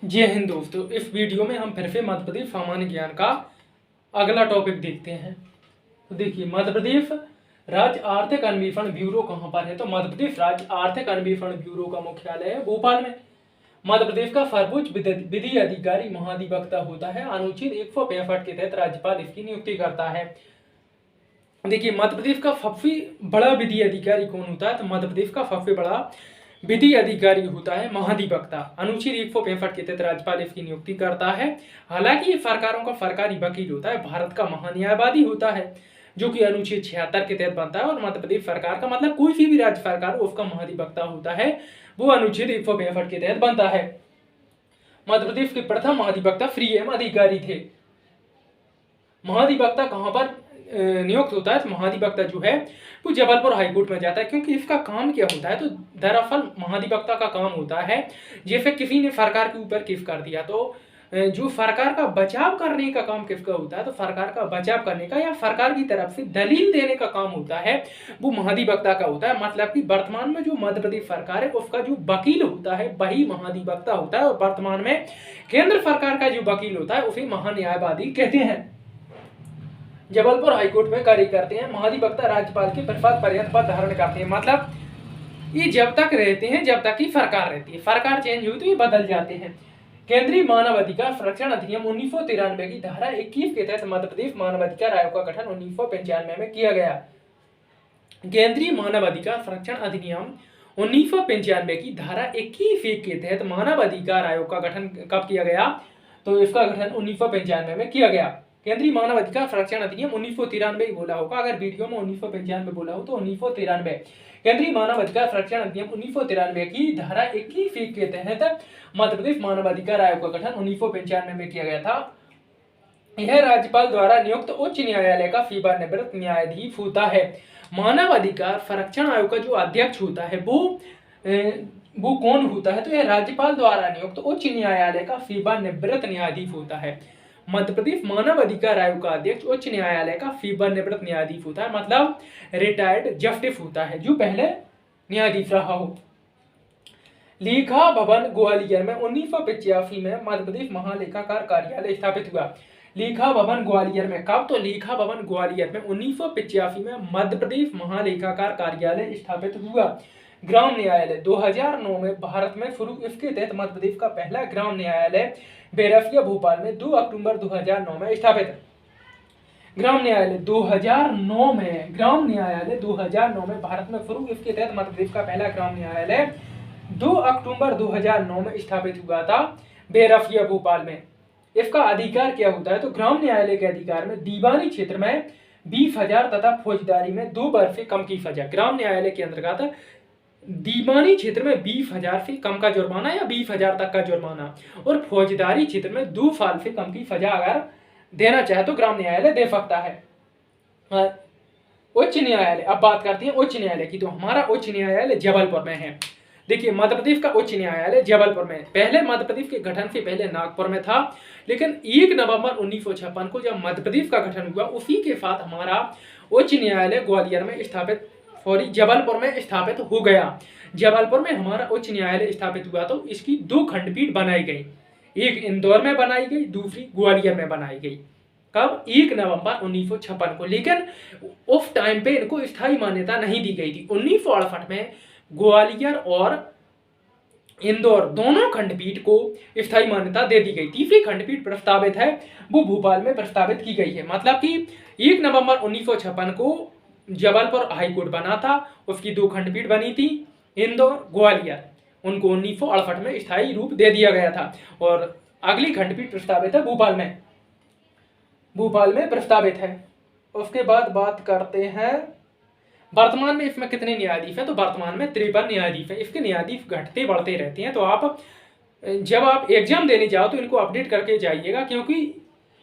जय हिंद दोस्तों। इस वीडियो में हम फिर से मध्य प्रदेश सामान्य ज्ञान का अगला टॉपिक देखते हैं। तो देखिए, मध्य प्रदेश राज्य आर्थिक अन्वेषण ब्यूरो कहाँ पर है? तो मध्य प्रदेश राज्य आर्थिक अन्वेषण ब्यूरो का मुख्यालय है भोपाल में। मध्य प्रदेश का सर्वोच्च विधि अधिकारी महाधिवक्ता होता है। अनुच्छेद 165 के तहत राज्यपाल इसकी नियुक्ति करता है। देखिए, मध्य प्रदेश का सबसे बड़ा विधि अधिकारी कौन होता है? तो मध्य प्रदेश का सबसे बड़ा विधि अधिकारी होता है महाधिवक्ता। अनुच्छेद 165 के तहत राज्यपाल इसकी नियुक्ति करता है। हालांकि सरकारों का सरकारी वकील होता है। भारत का महान्यायवादी होता है, जो कि अनुच्छेद 76 के तहत बनता है। और मध्य प्रदेश सरकार का मतलब कोई सी भी राज्य सरकार हो, उसका महाधिवक्ता होता है, वो अनुच्छेद 165 के तहत बनता है। मध्य प्रदेश के प्रथम महाधिवक्ता श्री एम अधिकारी थे। महाधिवक्ता कहाँ पर नियुक्त होता है? तो महाधिवक्ता जो है वो जबलपुर हाईकोर्ट में जाता है। क्योंकि इसका काम क्या होता है? तो दरअसल महाधिवक्ता का काम होता है, जैसे किसी ने सरकार के ऊपर केस कर दिया तो जो सरकार का बचाव करने का काम किसका होता है? तो सरकार का बचाव करने का या सरकार की तरफ से दलील देने का काम होता है, वो महाधिवक्ता का होता है। मतलब कि वर्तमान में जो मध्य प्रदेश सरकार है उसका जो वकील होता है वही महाधिवक्ता होता है। और वर्तमान में केंद्र सरकार का जो वकील होता है उसे महान्यायवादी कहते हैं। जबलपुर हाईकोर्ट में कार्य करते हैं। महाधिवक्ता राज्यपाल के प्रसाद पर्यंत पद धारण करते हैं। मतलब ये जब तक रहते हैं जब तक की सरकार रहती है। सरकार चेंज हुई तो ये बदल जाते हैं। केंद्रीय मानव अधिकार संरक्षण अधिनियम 1993 की धारा 21 के तहत मध्य प्रदेश मानव अधिकार आयोग का गठन 1995 में किया गया। केंद्रीय मानव अधिकार संरक्षण अधिनियम 1995 की धारा 21 के तहत मानव अधिकार आयोग का गठन कब किया गया? तो इसका गठन 1995 में किया गया। केंद्रीय मानव अधिकार संरक्षण अधिनियम 1993 बोला होगा, अगर वीडियो में 1995 बोला हो तो 1993। केंद्रीय मानव अधिकार संरक्षण अधिनियम 1993 की धारा 21 के तहत मध्य प्रदेश मानव अधिकार आयोग का गठन 1995 में किया गया था। यह राज्यपाल द्वारा नियुक्त उच्च न्यायालय का सेवानिवृत्त न्यायाधीश होता है। मानव अधिकार संरक्षण आयोग का जो अध्यक्ष होता है वो कौन होता है? तो यह राज्यपाल द्वारा नियुक्त उच्च न्यायालय का सेवानिवृत्त न्यायाधीश होता है। मध्य प्रदेश मानव अधिकार आयोग का अध्यक्ष उच्च न्यायालय का सेवानिवृत्त न्यायाधीश होता है, मतलब रिटायर्ड जस्टिस होता है, जो पहले न्यायाधीश रहा हो। लेखा भवन ग्वालियर में 1985 में मध्य प्रदेश महालेखाकार कार्यालय स्थापित हुआ। लेखा भवन ग्वालियर में कब? तो लेखा भवन ग्वालियर में 1985 में मध्य प्रदेश महालेखाकार कार्यालय स्थापित हुआ। ग्राम न्यायालय 2009 में भारत में शुरू। इसके तहत मध्य प्रदेश का पहला ग्राम न्यायालय बैरसिया भोपाल में 2 अक्टूबर 2009 में स्थापित। ग्राम न्यायालय 2009 में भारत में शुरू। इसके तहत मध्य प्रदेश का पहला ग्राम न्यायालय 2 अक्टूबर 2009 में स्थापित हुआ था बैरसिया भोपाल में। इसका अधिकार क्या होता है? तो ग्राम न्यायालय के अधिकार में दीवानी क्षेत्र में 20,000 तथा फौजदारी में 2 वर्ष से कम की सजा। ग्राम न्यायालय के अंतर्गत दीवानी क्षेत्र में 20,000 से कम का जुर्माना या 20,000 तक का जुर्माना, और फौजदारी क्षेत्र में 2 साल से कम की सजा अगर देना चाहे तो ग्राम न्यायालय दे सकता है। उच्च न्यायालय, अब बात करते हैं उच्च न्यायालय की। तो हमारा उच्च न्यायालय जबलपुर में है। देखिए, मध्य प्रदेश का उच्च न्यायालय जबलपुर में। पहले मध्य प्रदेश के गठन से पहले नागपुर में था, लेकिन 1 नवंबर 1956 को जब मध्य प्रदेश का गठन हुआ उसी के साथ हमारा उच्च न्यायालय ग्वालियर में जबलपुर में स्थापित हो गया। जबलपुर में हमारा उच्च न्यायालय स्थापित हुआ तो इसकी 2 खंडपीठ बनाई गई। एक इंदौर में बनाई गई, दूसरी ग्वालियर में बनाई गई। कब? 1 नवंबर 1956 को। लेकिन उस टाइम पे इनको स्थायी मान्यता नहीं दी गई थी। 1968 में ग्वालियर और इंदौर दोनों खंडपीठ को स्थायी मान्यता दे दी गई। तीसरी खंडपीठ प्रस्तावित है, वो भोपाल में प्रस्तावित की गई है। मतलब कि 1 नवंबर 1956 को जबलपुर हाईकोर्ट बना था, उसकी 2 खंडपीठ बनी थी, इंदौर ग्वालियर। उनको 1968 में स्थायी रूप दे दिया गया था। और अगली खंडपीठ प्रस्तावित है भोपाल में प्रस्तावित है। उसके बाद बात करते हैं वर्तमान में इसमें कितने न्यायाधीश हैं? तो वर्तमान में 53 न्यायाधीश हैं। इसके न्यायाधीश घटते बढ़ते रहते हैं, तो आप जब आप एग्जाम देने जाओ तो इनको अपडेट करके जाइएगा, क्योंकि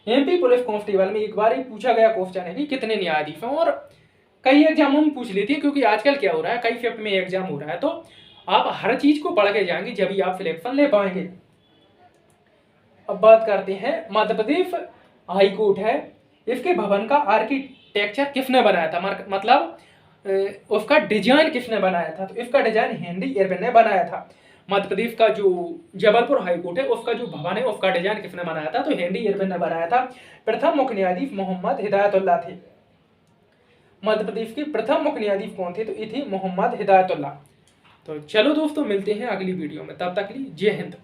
एमपी पुलिस कांस्टेबल में एक बार ही पूछा गया क्वेश्चन है कि कितने न्यायाधीश हैं, और कई एग्जामों में पूछ लेती है। क्योंकि आजकल क्या हो रहा है, कई शिफ्ट में एग्जाम हो रहा है, तो आप हर चीज को पढ़ के जाएंगे जब ही आप सिलेक्शन ले पाएंगे। अब बात करते हैं मध्य प्रदेश हाईकोर्ट है, इसके भवन का आर्किटेक्चर किसने बनाया था? मतलब उसका डिजाइन किसने बनाया था? तो इसका डिजाइन हेनरी इरविन ने बनाया था। मध्य प्रदेश का जो जबलपुर हाई कोर्ट है उसका जो भवन है उसका डिजाइन किसने बनाया था? तो हेनरी इरविन ने बनाया था। प्रथम मुख्य न्यायाधीश मोहम्मद हिदायतुल्लाह थे। मध्य प्रदेश के प्रथम मुख्य न्यायाधीश कौन थे? तो ये थे मोहम्मद हिदायतुल्लाह। तो चलो दोस्तों, मिलते हैं अगली वीडियो में, तब तक के लिए जय हिंद।